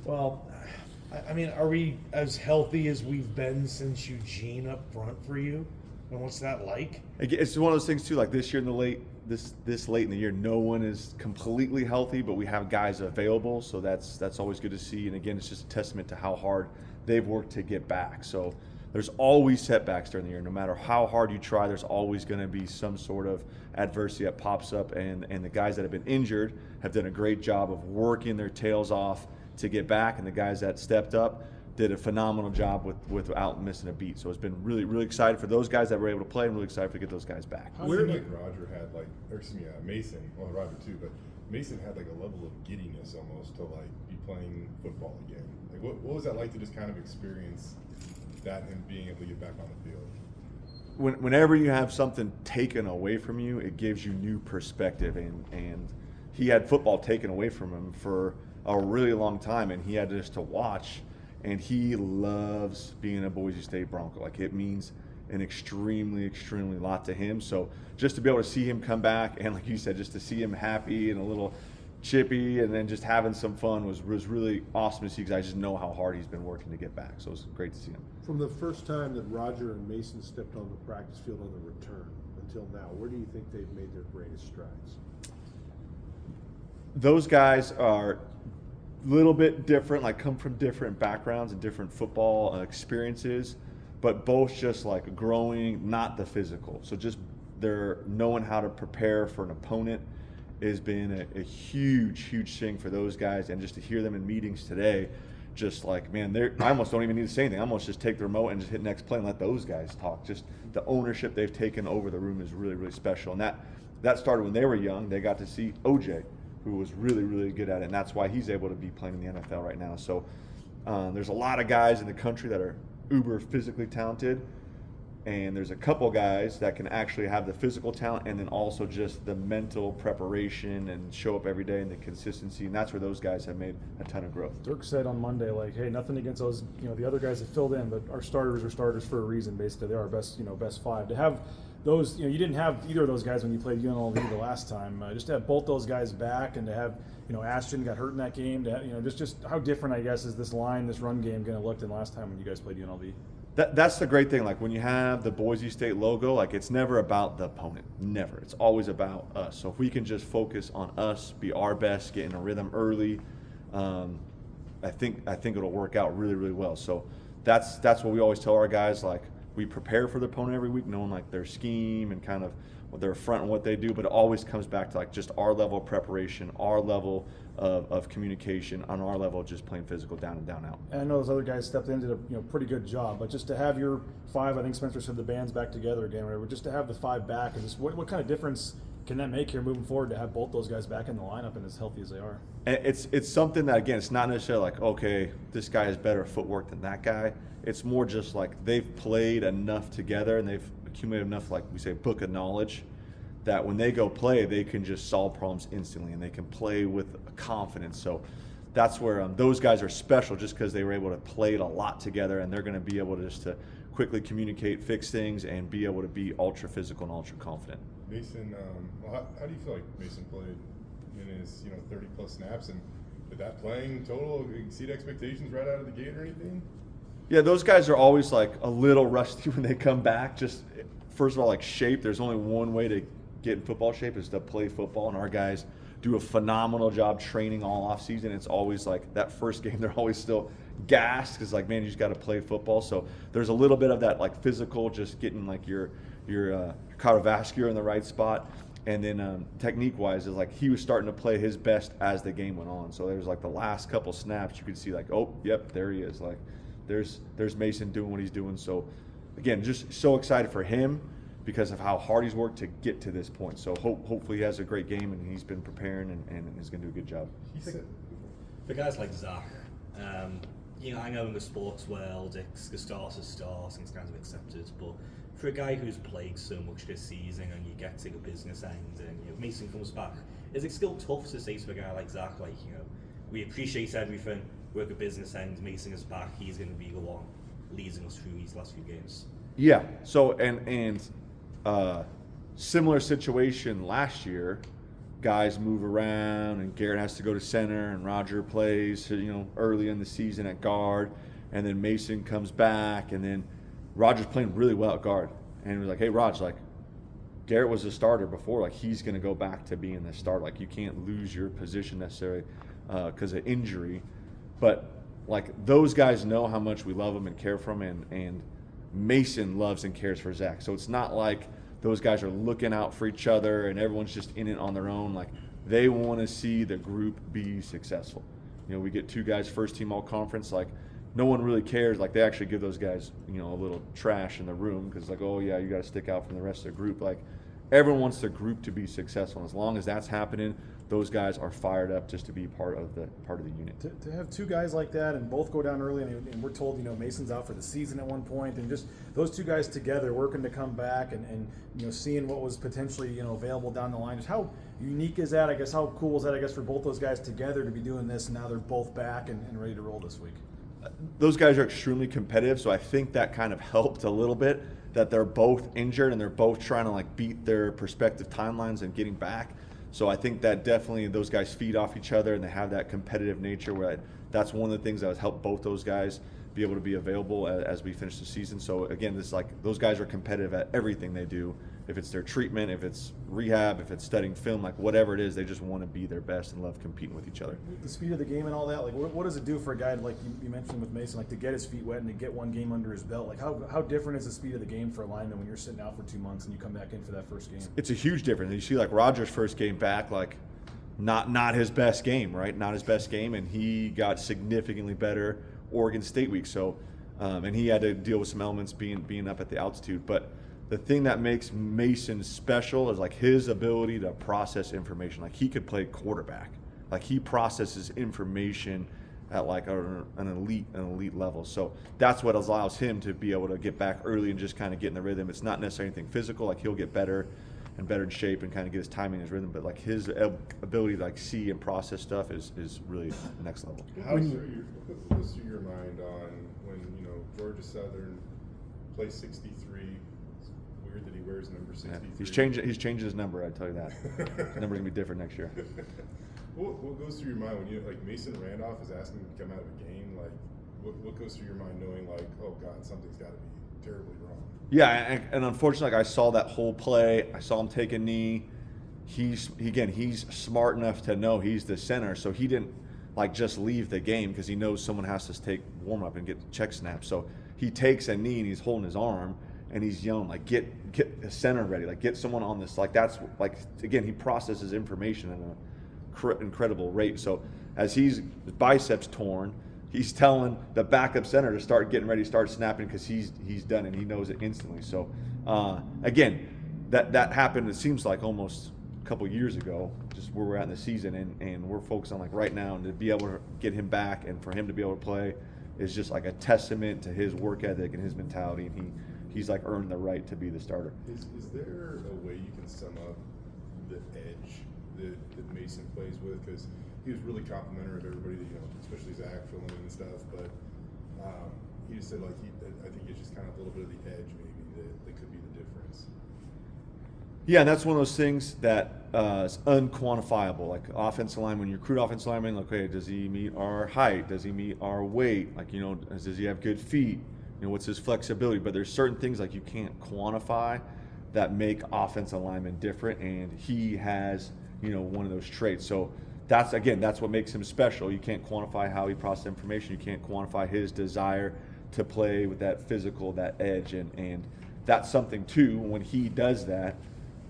Well, I mean, are we as healthy as we've been since Eugene up front for you? And what's that like? It's one of those things too. Like this year in the this late in the year, no one is completely healthy, but we have guys available, so that's always good to see. And again, it's just a testament to how hard they've worked to get back. So there's always setbacks during the year. No matter how hard you try, there's always going to be some sort of adversity that pops up. And the guys that have been injured have done a great job of working their tails off to get back, and the guys that stepped up did a phenomenal job without missing a beat. So it's been really, really excited for those guys that were able to play, and really excited to get those guys back. How do you like Roger had Mason, well Roger too, but Mason had like a level of giddiness almost to like be playing football again. Like what was that like to just kind of experience that and being able to get back on the field? Whenever you have something taken away from you, it gives you new perspective, and he had football taken away from him for a really long time, and he had just to watch. And he loves being a Boise State Bronco. Like, it means an extremely, extremely lot to him. So just to be able to see him come back, and like you said, just to see him happy and a little chippy and then just having some fun was really awesome to see, because I just know how hard he's been working to get back. So it's great to see him. From the first time that Roger and Mason stepped on the practice field on the return until now, where do you think they've made their greatest strides? Those guys are little bit different, like come from different backgrounds and different football experiences, but both just like growing, not the physical. So just they're knowing how to prepare for an opponent has been a huge, huge thing for those guys. And just to hear them in meetings today, just like, man, I almost don't even need to say anything. I almost just take the remote and just hit next play and let those guys talk. Just the ownership they've taken over the room is really, really special. And that started when they were young. They got to see OJ, who was really, really good at it, and that's why he's able to be playing in the NFL right now. So there's a lot of guys in the country that are uber physically talented, and there's a couple guys that can actually have the physical talent and then also just the mental preparation and show up every day and the consistency, and that's where those guys have made a ton of growth. Dirk said on Monday, like, hey, nothing against those, the other guys that filled in, but our starters are starters for a reason. Basically, they're our best five. To have those, you didn't have either of those guys when you played UNLV the last time. Just to have both those guys back, and to have, Ashton got hurt in that game. To have, just how different, I guess, is this run game going to look than last time when you guys played UNLV? That's the great thing. Like when you have the Boise State logo, like it's never about the opponent. Never. It's always about us. So if we can just focus on us, be our best, get in a rhythm early, I think it'll work out really, really well. So that's what we always tell our guys. Like, we prepare for the opponent every week, knowing like their scheme and kind of what their front and what they do, but it always comes back to like just our level of preparation, our level of communication, on our level of just playing physical down and down out. And I know those other guys stepped in, did a pretty good job, but just to have your five, I think Spencer said the band's back together again, whatever, just to have the five back, and just what kind of difference can that make here moving forward to have both those guys back in the lineup and as healthy as they are? And it's something that, again, it's not necessarily like, okay, this guy has better footwork than that guy. It's more just like they've played enough together and they've accumulated enough, like we say, book of knowledge, that when they go play, they can just solve problems instantly and they can play with confidence. So that's where those guys are special, just because they were able to play it a lot together, and they're going to be able to just to quickly communicate, fix things, and be able to be ultra physical and ultra confident. Mason, how do you feel like Mason played in his 30 plus snaps, and did that playing total exceed expectations right out of the gate or anything? Yeah, those guys are always like a little rusty when they come back. Just first of all, like shape. There's only one way to get in football shape is to play football, and our guys do a phenomenal job training all off season. It's always like that first game, they're always still gassed because like, man, you just got to play football. So there's a little bit of that like physical, just getting like your cardiovascular in the right spot. And then technique-wise, is like he was starting to play his best as the game went on. So there's like the last couple snaps, you could see like, oh, yep, there he is. Like there's Mason doing what he's doing. So again, just so excited for him because of how hard he's worked to get to this point. So hopefully he has a great game, and he's been preparing and is going to do a good job. For guys like Zach, I know in the sports world, it's the stars are stars and it's kind of accepted, but for a guy who's played so much this season and you get to the business end and Mason comes back, is it still tough to say to a guy like Zach, like, we appreciate everything, we're at the business end, Mason is back, he's going to be the one leading us through these last few games? Yeah, so and similar situation last year guys move around and Garrett has to go to center and Roger plays, early in the season at guard, and then Mason comes back, and then Roger's playing really well at guard. And he was like, hey, Raj, like, Garrett was a starter before. Like, he's going to go back to being the starter. Like, you can't lose your position necessarily because of injury. But, like, those guys know how much we love him and care for him, and Mason loves and cares for Zach. So it's not like those guys are looking out for each other and everyone's just in it on their own. Like, they want to see the group be successful. We get 2 guys first team all conference. Like, no one really cares. Like, they actually give those guys, a little trash in the room because, like, oh yeah, you got to stick out from the rest of the group. Like, everyone wants the group to be successful. And as long as that's happening, those guys are fired up just to be part of the unit. To have 2 guys like that and both go down early, and we're told, Mason's out for the season at one point, and just those 2 guys together working to come back and seeing what was potentially, available down the line. Just how unique is that? I guess how cool is that, I guess, for both those guys together to be doing this, and now they're both back and ready to roll this week? Those guys are extremely competitive, so I think that kind of helped a little bit, that they're both injured and they're both trying to, like, beat their respective timelines and getting back. So I think that definitely those guys feed off each other and they have that competitive nature where that's one of the things that has helped both those guys be able to be available as we finish the season. So again, this is like those guys are competitive at everything they do. If it's their treatment, if it's rehab, if it's studying film, like whatever it is, they just want to be their best and love competing with each other. The speed of the game and all that, like what does it do for a guy like you mentioned with Mason, like to get his feet wet and to get one game under his belt? Like how different is the speed of the game for a lineman when you're sitting out for 2 months and you come back in for that first game? It's a huge difference. You see like Roger's first game back, like not his best game, right? Not his best game, and he got significantly better Oregon State week. So, and he had to deal with some elements being up at the altitude. But the thing that makes Mason special is like his ability to process information. Like he could play quarterback. Like he processes information at like an elite level. So that's what allows him to be able to get back early and just kind of get in the rhythm. It's not necessarily anything physical. Like he'll get better and better in shape and kind of get his timing, his rhythm. But like his ability to like see and process stuff is really the next level. What goes through your mind on when Georgia Southern plays 63? It's weird that he wears number 63. Yeah, he's changing his number. I tell you that. His number's gonna be different next year. What goes through your mind when like Mason Randolph is asking him to come out of a game? Like, what goes through your mind knowing like, oh God, something's got to be terribly wrong? Yeah, and unfortunately, like I saw that whole play. I saw him take a knee. He's smart enough to know he's the center, so he didn't like just leave the game because he knows someone has to take warm up and get the check snap. So he takes a knee and he's holding his arm and he's yelling like, get the center ready, like get someone on this. Like that's like again, he processes information in a incredible rate. So as his biceps torn, he's telling the backup center to start getting ready, start snapping because he's done and he knows it instantly. So again, that happened. It seems like almost a couple years ago, just where we're at in the season, and we're focused on like right now, and to be able to get him back and for him to be able to play is just like a testament to his work ethic and his mentality, and he's like earned the right to be the starter. Is there a way you can sum up the edge that Mason plays with? Because he was really complimentary of everybody, especially Zach filling in and stuff. But he just said like I think it's just kind of a little bit of the edge maybe that could be the difference. Yeah, and that's one of those things that is unquantifiable. Like offensive lineman, when you recruit offensive lineman, like, okay, does he meet our height? Does he meet our weight? Like, does he have good feet? What's his flexibility? But there's certain things like you can't quantify that make offensive linemen different, and he has, one of those traits. So that's what makes him special. You can't quantify how he processes information. You can't quantify his desire to play with that physical, that edge, and that's something too. When he does that,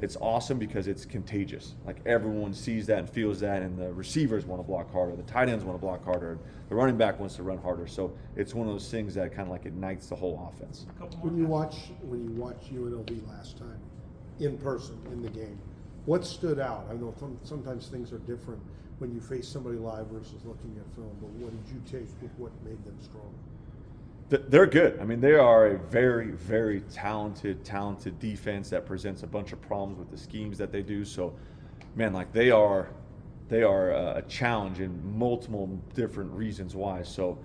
it's awesome because it's contagious. Like everyone sees that and feels that, and the receivers want to block harder, the tight ends want to block harder, the running back wants to run harder. So it's one of those things that kind of like ignites the whole offense. When you watch UNLV last time in person in the game, what stood out? I know sometimes things are different when you face somebody live versus looking at film, but what did you take with what made them strong? They're good. I mean, they are a very, very talented defense that presents a bunch of problems with the schemes that they do. So, man, like they are a challenge in multiple different reasons why. So,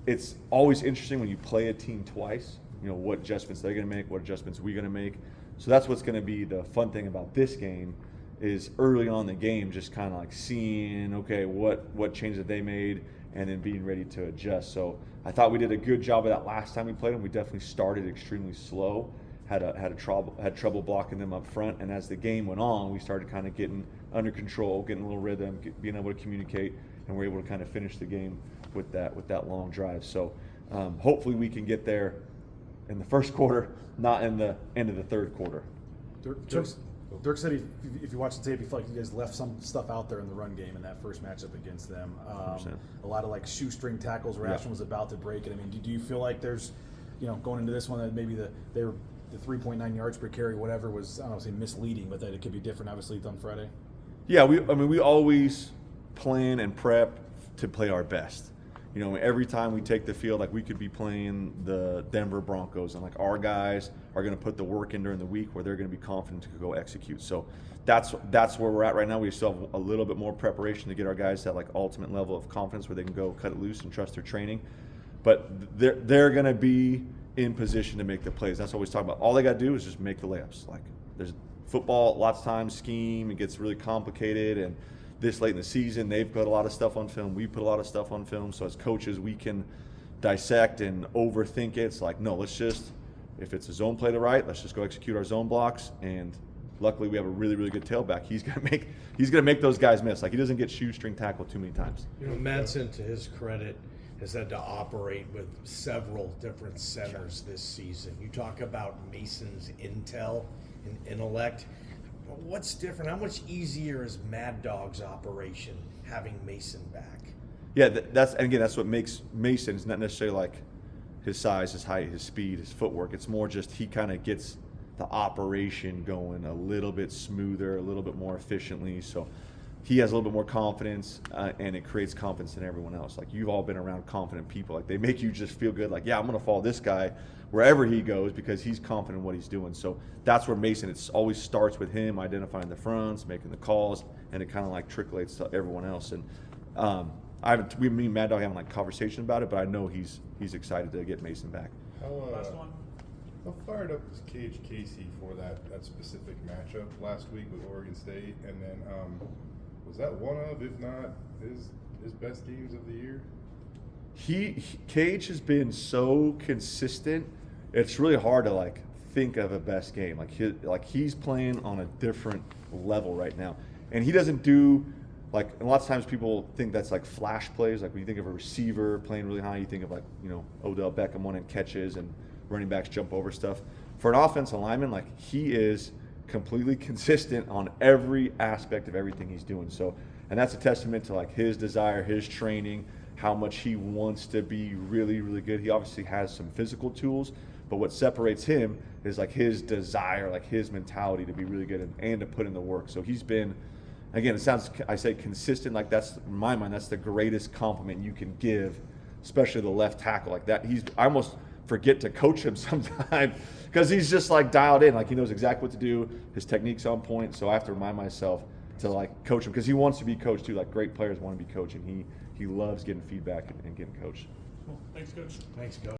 it's always interesting when you play a team twice. What adjustments they're going to make, what adjustments we're going to make. So that's what's going to be the fun thing about this game is early on in the game, just kind of like seeing, okay, what changes that they made, and then being ready to adjust. So I thought we did a good job of that last time we played them. We definitely started extremely slow, had trouble blocking them up front, and as the game went on, we started kind of getting under control, getting a little rhythm, being able to communicate, and we're able to kind of finish the game with that long drive. So hopefully we can get there in the first quarter, not in the end of the third quarter. Dirk said if you watch the tape, he felt like you guys left some stuff out there in the run game in that first matchup against them. A lot of like shoestring tackles where Ashton was about to break it. I mean, do you feel like there's, going into this one that maybe the 3.9 yards per carry, whatever, was, I don't know, say misleading, but that it could be different obviously on Friday? Yeah, we always plan and prep to play our best. Every time we take the field, like we could be playing the Denver Broncos, and like our guys are going to put the work in during the week where they're going to be confident to go execute. So that's where we're at right now. We still have a little bit more preparation to get our guys to that like ultimate level of confidence where they can go cut it loose and trust their training. But they're going to be in position to make the plays. That's what we talk about. All they got to do is just make the layups. Like there's football, lots of times scheme, it gets really complicated, and this late in the season, they've put a lot of stuff on film. We put a lot of stuff on film. So as coaches, we can dissect and overthink it. It's like, no, let's just, if it's a zone play to right, let's just go execute our zone blocks. And luckily, we have a really, really good tailback. He's gonna make those guys miss. Like he doesn't get shoestring tackled too many times. Madsen, to his credit, has had to operate with several different centers this season. You talk about Mason's intel and intellect. What's different? How much easier is Mad Dog's operation having Mason back? Yeah, that's what makes Mason. It's not necessarily like his size, his height, his speed, his footwork. It's more just he kind of gets the operation going a little bit smoother, a little bit more efficiently. So he has a little bit more confidence, and it creates confidence in everyone else. Like you've all been around confident people. Like they make you just feel good. Like, yeah, I'm going to follow this guy wherever he goes because he's confident in what he's doing. So that's where Mason, it always starts with him identifying the fronts, making the calls, and it kind of like trickles to everyone else. And me and Mad Dog haven't like conversation about it, but I know he's excited to get Mason back. How fired up was Cage Casey for that specific matchup last week with Oregon State? And then was that one of, if not, his best games of the year? Cage has been so consistent. It's really hard to like think of a best game. He's playing on a different level right now, and he doesn't do like. And lots of times people think that's like flash plays. Like when you think of a receiver playing really high, you think of like Odell Beckham one-hand catches and running backs jump over stuff. For an offensive lineman, like he is completely consistent on every aspect of everything he's doing. So, and that's a testament to like his desire, his training, how much he wants to be really, really good. He obviously has some physical tools, but what separates him is like his desire, like his mentality to be really good and to put in the work. So he's been, again, I say consistent, like that's, in my mind, that's the greatest compliment you can give, especially the left tackle like that. I almost forget to coach him sometimes because he's just like dialed in, like he knows exactly what to do, his technique's on point, so I have to remind myself to like coach him because he wants to be coached too. Like great players want to be coached, and he loves getting feedback and getting coached. Cool. Thanks, Coach. Thanks, Coach.